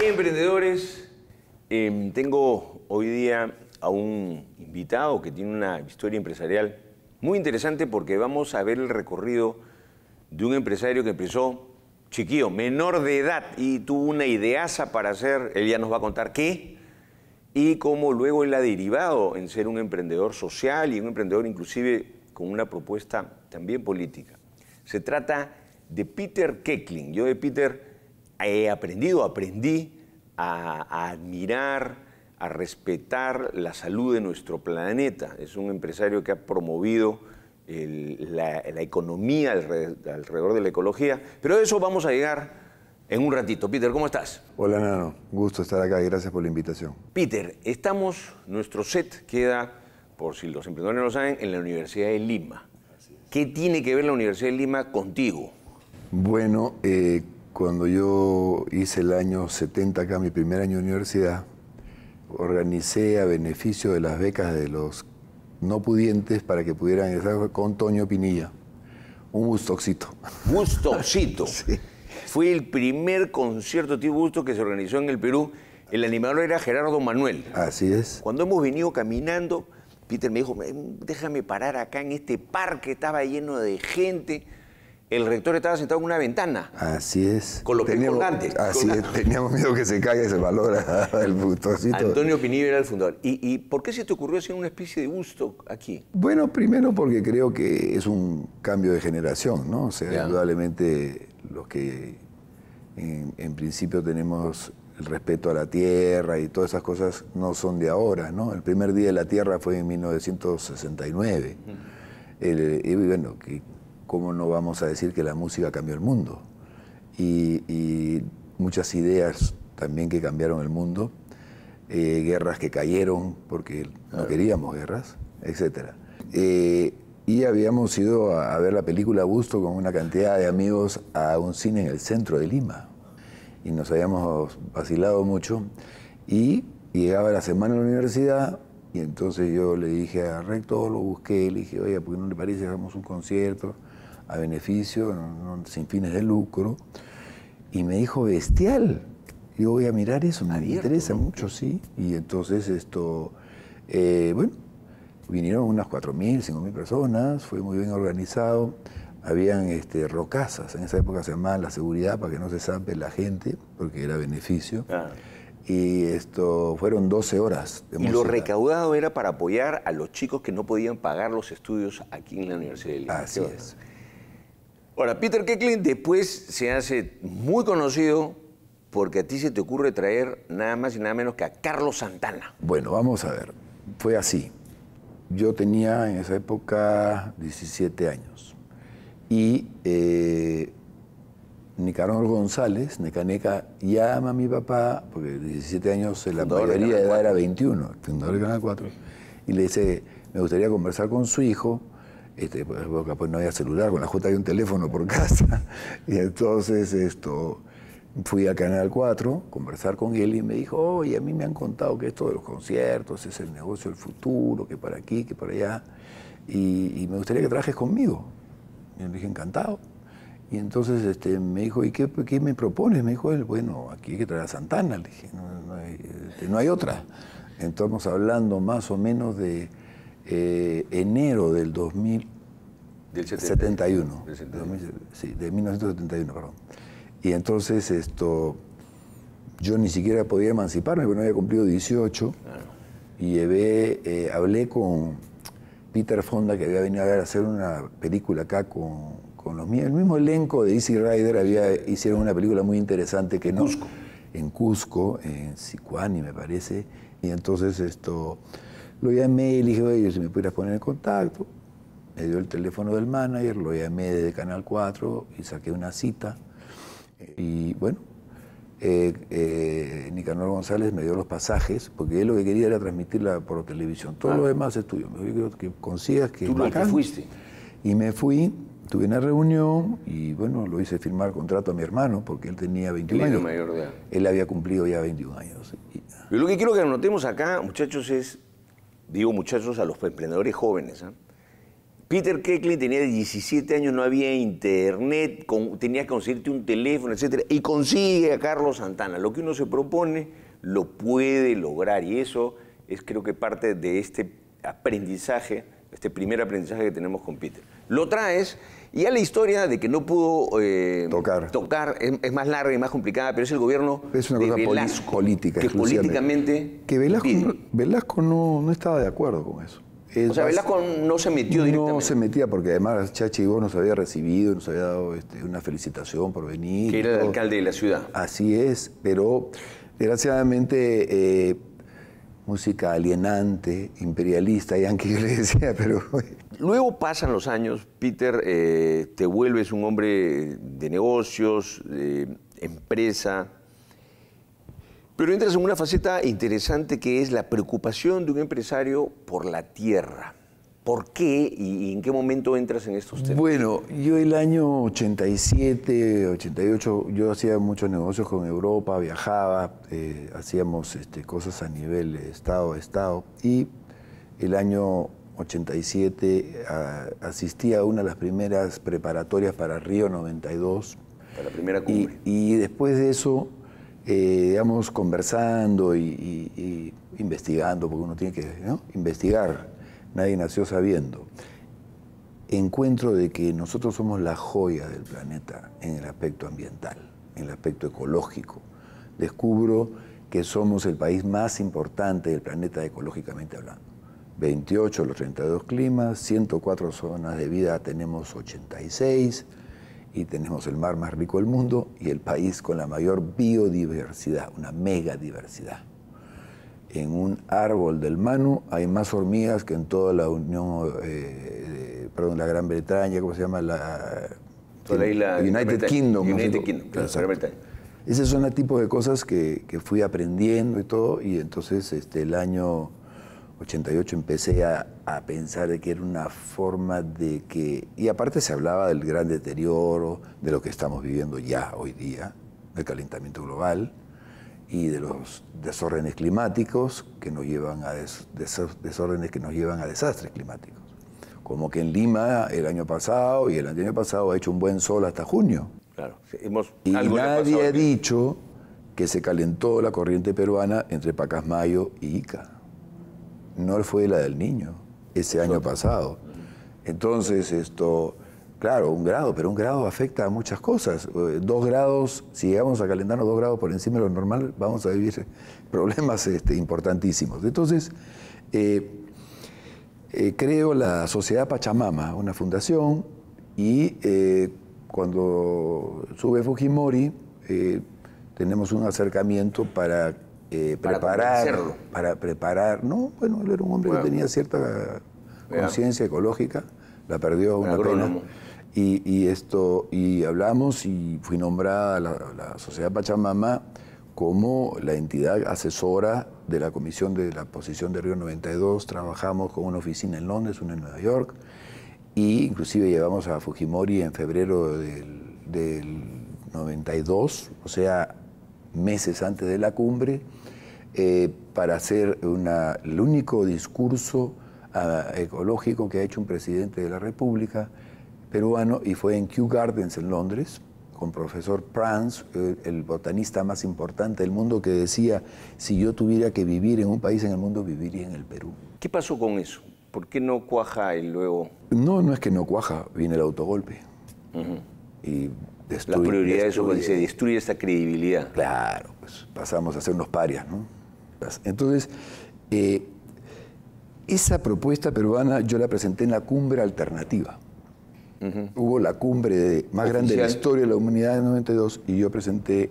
Emprendedores, tengo hoy día a un invitado que tiene una historia empresarial muy interesante porque vamos a ver el recorrido de un empresario que empezó chiquillo, menor de edad y tuvo una ideaza para hacer, él ya nos va a contar qué, y cómo luego él ha derivado en ser un emprendedor social y un emprendedor inclusive con una propuesta también política. Se trata de Peter Keckling. Yo de Peter aprendí a admirar, a respetar la salud de nuestro planeta. Es un empresario que ha promovido la economía alrededor de la ecología, pero de eso vamos a llegar en un ratito. Peter, ¿cómo estás? Hola, Nano. Gusto estar acá y gracias por la invitación. Peter, nuestro set queda, por si los emprendedores no lo saben, en la Universidad de Lima. ¿Qué tiene que ver la Universidad de Lima contigo? Bueno, cuando yo hice el año 70 acá, mi primer año de universidad, organicé a beneficio de las becas de los no pudientes para que pudieran estar con Toño Pinilla. Un Woodstockcito. Woodstockcito. Sí. Fue el primer concierto tipo Woodstock que se organizó en el Perú. El animador era Gerardo Manuel. Así es. Cuando hemos venido caminando, Peter me dijo, déjame parar acá en este parque, estaba lleno de gente. El rector estaba sentado en una ventana. Así es. Con los pies colgantes. Así es, teníamos miedo que se caiga y se valora el Woodstockcito. Antonio Pinilla era el fundador. ¿Y por qué se te ocurrió hacer una especie de Woodstock aquí? Bueno, primero porque creo que es un cambio de generación, ¿no? O sea, indudablemente los que en principio tenemos el respeto a la tierra y todas esas cosas no son de ahora, ¿no? El primer Día de la Tierra fue en 1969. Y bueno, ¿cómo no vamos a decir que la música cambió el mundo? Y muchas ideas también que cambiaron el mundo, guerras que cayeron porque no queríamos guerras, etc. Y habíamos ido a ver la película Busto con una cantidad de amigos a un cine en el centro de Lima. Y nos habíamos vacilado mucho. Y llegaba la semana en la universidad y entonces yo le dije al rector, lo busqué, le dije, oye, ¿por qué no le parece que hagamos un concierto a beneficio, sin fines de lucro? Y me dijo, bestial. Yo voy a mirar eso, me interesa mucho, sí. Y entonces bueno, vinieron unas 4.000, 5.000 personas, fue muy bien organizado. Habían rocasas, en esa época se llamaban la seguridad para que no se zampe la gente, porque era beneficio. Y fueron 12 horas de música. Y lo recaudado era para apoyar a los chicos que no podían pagar los estudios aquí en la Universidad de Lima. Así es. Ahora, Peter Keckling después se hace muy conocido porque a ti se te ocurre traer nada más y nada menos que a Carlos Santana. Bueno, vamos a ver. Fue así. Yo tenía en esa época 17 años. Y Nicanor González, Necaneca, llama a mi papá, porque 17 años la mayoría de edad era 21, fundador de Canal 4, y le dice, me gustaría conversar con su hijo. Pues no había celular, con la J había un teléfono por casa. Y entonces fui a Canal 4, conversar con él y me dijo, oye, a mí me han contado que esto de los conciertos es el negocio del futuro, que para aquí, que para allá, y me gustaría que trabajes conmigo. Y le dije, encantado. Y entonces me dijo, ¿y qué me propones? Me dijo él, bueno, aquí hay que traer a Santana. Le dije, no hay otra. Estamos hablando más o menos de enero del 2071. Sí, de 1971, perdón. Y entonces yo ni siquiera podía emanciparme porque no había cumplido 18. Y hablé con Peter Fonda, que había venido a hacer una película acá con el mismo elenco de Easy Rider. Hicieron una película muy interesante que Cusco. En Cusco, en Sicuani me parece. Y entonces lo llamé y le dije, oye, si me pudieras poner en contacto. Me dio el teléfono del manager, lo llamé desde Canal 4 y saqué una cita. Y bueno, Nicanor González me dio los pasajes, porque él lo que quería era transmitirla por televisión. Todo lo demás es tuyo. Yo quiero que consigas que... ¿Tú lo que fuiste? Y me fui, tuve una reunión y bueno, lo hice firmar contrato a mi hermano, porque él tenía 21 años. Mayor de edad. Él había cumplido ya 21 años. Yo lo que quiero que anotemos acá, muchachos, digo muchachos a los emprendedores jóvenes, Peter Keckling tenía 17 años, no había internet, tenías que conseguirte un teléfono, etcétera, y consigue a Carlos Santana. Lo que uno se propone lo puede lograr, y eso es, creo que, parte de este aprendizaje, este primer aprendizaje que tenemos con Peter. Lo traes, y ya la historia de que no pudo tocar es más larga y más complicada, pero es el gobierno es una de cosa Velasco, política, que políticamente... Que Velasco no estaba de acuerdo con eso. O sea, Velasco no se metió directamente. No se metía porque además Chachi Ibó nos había recibido, nos había dado una felicitación por venir. Que era el alcalde de la ciudad. Así es, pero desgraciadamente música alienante, imperialista, yanqui, le decía, pero... Luego pasan los años, Peter, te vuelves un hombre de negocios, de empresa, pero entras en una faceta interesante que es la preocupación de un empresario por la tierra. ¿Por qué y en qué momento entras en estos temas? Bueno, yo el año 87, 88, yo hacía muchos negocios con Europa, viajaba, hacíamos cosas a nivel estado a estado, y el año 87 asistí a una de las primeras preparatorias para Río 92. Para la primera cumbre. Y después de eso, digamos, conversando y investigando, porque uno tiene que investigar, nadie nació sabiendo, encuentro de que nosotros somos la joya del planeta en el aspecto ambiental, en el aspecto ecológico. Descubro que somos el país más importante del planeta ecológicamente hablando. 28 de los 32 climas, 104 zonas de vida, tenemos 86, y tenemos el mar más rico del mundo y el país con la mayor biodiversidad, una megadiversidad. En un árbol del Manu hay más hormigas que en toda la la Gran Bretaña, ¿cómo se llama? Toda la isla United Kingdom. United Kingdom, claro, Gran Bretaña. Esos son el tipo de cosas que fui aprendiendo y todo, y entonces el año 88 empecé a pensar de que era una forma de que... Y aparte se hablaba del gran deterioro, de lo que estamos viviendo ya hoy día, del calentamiento global y de los desórdenes climáticos que nos llevan a desórdenes que nos llevan a desastres climáticos. Como que en Lima el año pasado y el año pasado ha hecho un buen sol hasta junio. Claro, y nadie ha dicho que se calentó la corriente peruana entre Pacasmayo y Ica. No fue la del Niño, ese año pasado. Entonces, claro, 1 grado, pero 1 grado afecta a muchas cosas. 2 grados, si llegamos a calentarnos 2 grados por encima de lo normal, vamos a vivir problemas importantísimos. Entonces, creo la Sociedad Pachamama, una fundación, y cuando sube Fujimori, tenemos un acercamiento para preparar, no, bueno, él era un hombre que tenía cierta conciencia ecológica, la perdió una pena, y hablamos y fui nombrada la Sociedad Pachamama como la entidad asesora de la Comisión de la Posición de Río 92, trabajamos con una oficina en Londres, una en Nueva York, y inclusive llevamos a Fujimori en febrero del 92, o sea, meses antes de la cumbre, para hacer el único discurso ecológico que ha hecho un presidente de la República peruano, y fue en Kew Gardens en Londres, con profesor Prance, el botanista más importante del mundo, que decía, si yo tuviera que vivir en un país en el mundo, viviría en el Perú. ¿Qué pasó con eso? ¿Por qué no cuaja y luego...? No es que no cuaja, viene el autogolpe. Y la prioridad de eso se destruye esta credibilidad. Claro, pues pasamos a ser unos parias, ¿no? Entonces, esa propuesta peruana yo la presenté en la cumbre alternativa. Hubo la cumbre más grande de la historia de la humanidad en 92 y yo presenté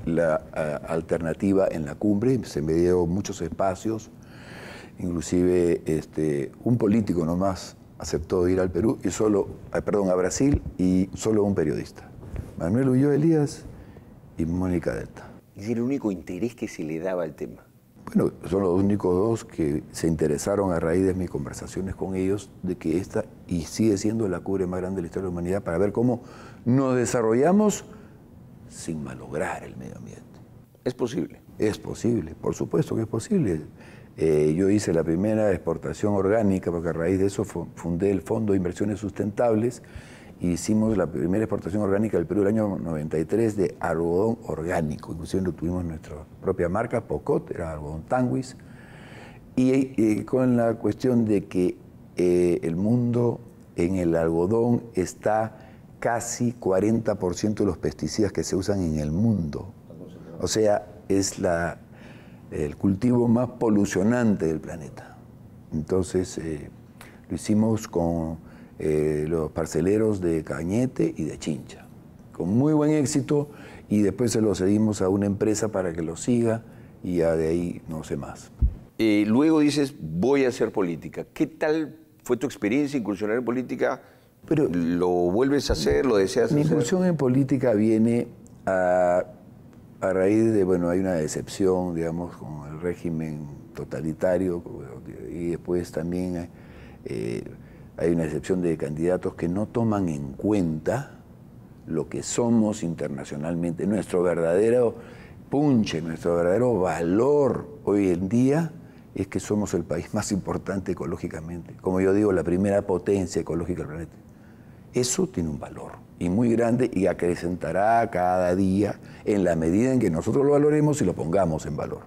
la alternativa en la cumbre, se me dio muchos espacios, inclusive un político nomás aceptó ir al Perú y a Brasil, y solo un periodista, Manuel Ulloa Elías y Mónica Delta. Es el único interés que se le daba al tema. Bueno, son los únicos dos que se interesaron a raíz de mis conversaciones con ellos de que esta y sigue siendo la cumbre más grande de la historia de la humanidad, para ver cómo nos desarrollamos sin malograr el medio ambiente. ¿Es posible? Es posible, por supuesto que es posible. Yo hice la primera exportación orgánica, porque a raíz de eso fundé el Fondo de Inversiones Sustentables, y hicimos la primera exportación orgánica del Perú el año 93 de algodón orgánico. Inclusive lo tuvimos nuestra propia marca, Pocot, era algodón Tanguis. Y con la cuestión de que el mundo en el algodón está casi 40% de los pesticidas que se usan en el mundo. O sea, es el cultivo más polucionante del planeta. Entonces, lo hicimos con los parceleros de Cañete y de Chincha, con muy buen éxito, y después se lo cedimos a una empresa para que lo siga, y ya de ahí no sé más. Luego dices, voy a hacer política. ¿Qué tal fue tu experiencia incursionar en política? Pero, ¿lo vuelves a hacer? ¿Lo deseas hacer? Mi incursión en política viene a raíz de, bueno, hay una decepción, digamos, con el régimen totalitario, y después también hay una decepción de candidatos que no toman en cuenta lo que somos internacionalmente, nuestro verdadero punche, nuestro verdadero valor hoy en día es que somos el país más importante ecológicamente, como yo digo, la primera potencia ecológica del planeta. Eso tiene un valor y muy grande, y acrecentará cada día en la medida en que nosotros lo valoremos y lo pongamos en valor.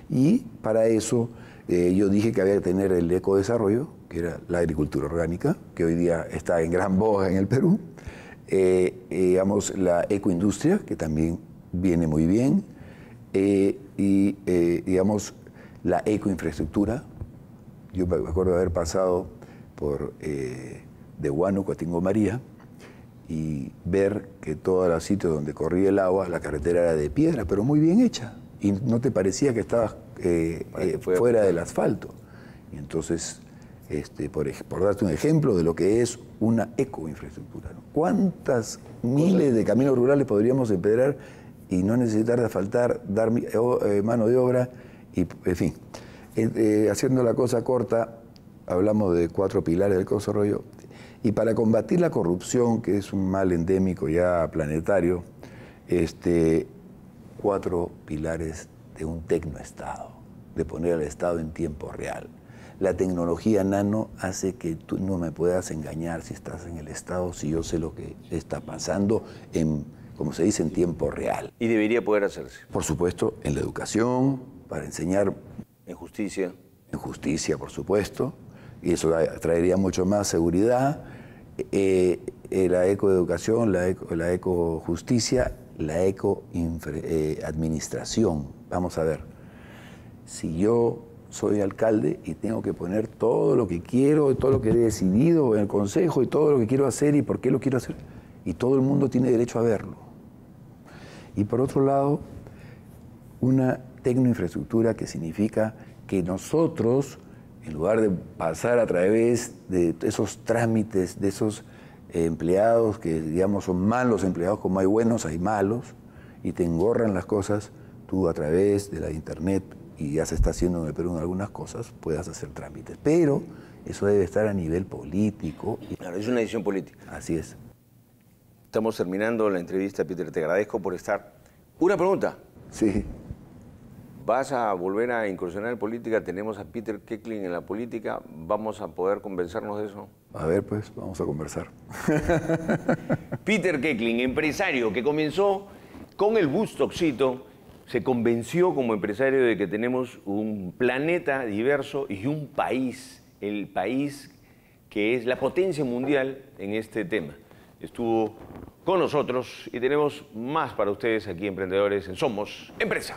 Y para eso yo dije que había que tener el ecodesarrollo, que era la agricultura orgánica, que hoy día está en gran boga en el Perú, digamos, la ecoindustria, que también viene muy bien, y digamos, la ecoinfraestructura. Yo me acuerdo de haber pasado por de Huánuco a Tingo María y ver que todos los sitios donde corría el agua, la carretera era de piedra, pero muy bien hecha, y no te parecía que estabas fuera del asfalto. Y entonces, por darte un ejemplo de lo que es una ecoinfraestructura, ¿no? ¿Cuántas miles de caminos rurales podríamos empedrar y no necesitar de asfaltar, dar mano de obra? Y, en fin, haciendo la cosa corta, hablamos de 4 pilares del desarrollo. Y para combatir la corrupción, que es un mal endémico ya planetario, 4 pilares de un tecnoestado, de poner al Estado en tiempo real. La tecnología nano hace que tú no me puedas engañar si estás en el Estado, si yo sé lo que está pasando como se dice, en tiempo real. ¿Y debería poder hacerse? Por supuesto, en la educación, para enseñar. ¿En justicia? En justicia, por supuesto. Y eso traería mucho más seguridad. La ecoeducación, la ecojusticia, la ecoadministración. Vamos a ver, si yo soy alcalde y tengo que poner todo lo que quiero, todo lo que he decidido en el consejo, y todo lo que quiero hacer y por qué lo quiero hacer, y todo el mundo tiene derecho a verlo. Y por otro lado, una tecnoinfraestructura que significa que nosotros, en lugar de pasar a través de esos trámites, de esos empleados que, digamos, son malos empleados, como hay buenos, hay malos, y te engorran las cosas, tú a través de la internet, y ya se está haciendo en el Perú en algunas cosas, puedas hacer trámites. Pero eso debe estar a nivel político. Claro, es una decisión política. Así es. Estamos terminando la entrevista, Peter. Te agradezco por estar. Una pregunta. Sí. ¿Vas a volver a incursionar en política? Tenemos a Peter Keckling en la política. ¿Vamos a poder convencernos de eso? A ver, pues, vamos a conversar. Peter Keckling, empresario que comenzó con el Bustoxito, se convenció como empresario de que tenemos un planeta diverso y un país, el país que es la potencia mundial en este tema. Estuvo con nosotros y tenemos más para ustedes aquí, emprendedores, en Somos Empresa.